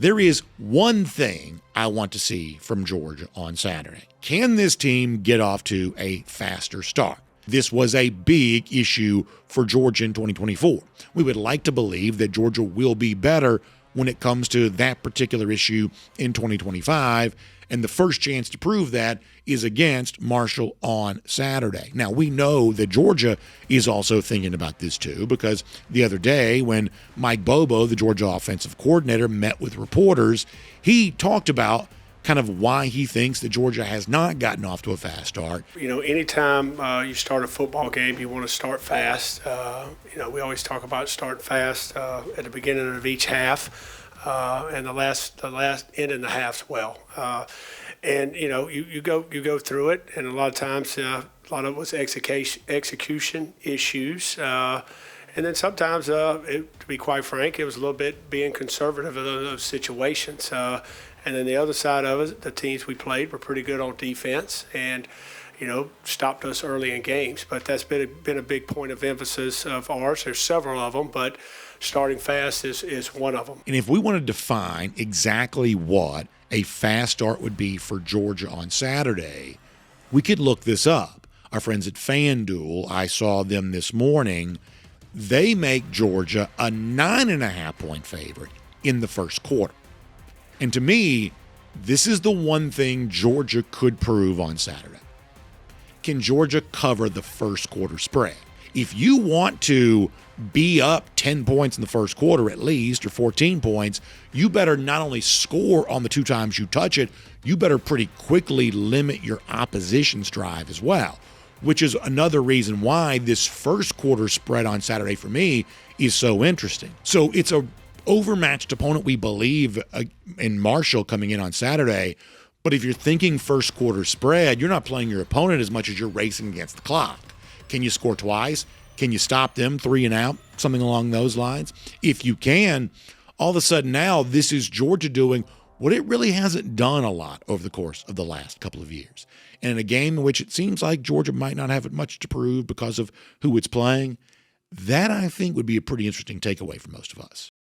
There is one thing I want to see from Georgia on Saturday. Can this team get off to a faster start? This was a big issue for Georgia in 2024. We would like to believe that Georgia will be better when it comes to that particular issue in 2025, and the first chance to prove that is against Marshall on Saturday. Now, we know that Georgia is also thinking about this too, because the other day when Mike Bobo, the Georgia offensive coordinator, met with reporters, he talked about kind of why he thinks that Georgia has not gotten off to a fast start. Anytime you start a football game, you want to start fast. We always talk about start fast at the beginning of each half. And the last end in the half as well. You go through it, and a lot of times a lot of it was execution issues. And then sometimes, to be quite frank, it was a little bit being conservative in those situations. And then the other side of it, the teams we played were pretty good on defense and, stopped us early in games. But that's been a big point of emphasis of ours. There's several of them, but starting fast is one of them. And if we want to define exactly what a fast start would be for Georgia on Saturday, we could look this up. Our friends at FanDuel, I saw them this morning, they make Georgia a 9.5-point favorite in the first quarter. And to me, this is the one thing Georgia could prove on Saturday. Can Georgia cover the first quarter spread? If you want to be up 10 points in the first quarter at least, or 14 points, you better not only score on the 2 times you touch it, you better pretty quickly limit your opposition's drive as well, which is another reason why this first quarter spread on Saturday for me is so interesting. So it's a overmatched opponent, we believe, in Marshall coming in on Saturday. But if you're thinking first quarter spread, you're not playing your opponent as much as you're racing against the clock. Can you score twice? Can you stop them 3 and out? Something along those lines. If you can, all of a sudden now this is Georgia doing what it really hasn't done a lot over the course of the last couple of years. And in a game in which it seems like Georgia might not have much to prove because of who it's playing, that I think would be a pretty interesting takeaway for most of us.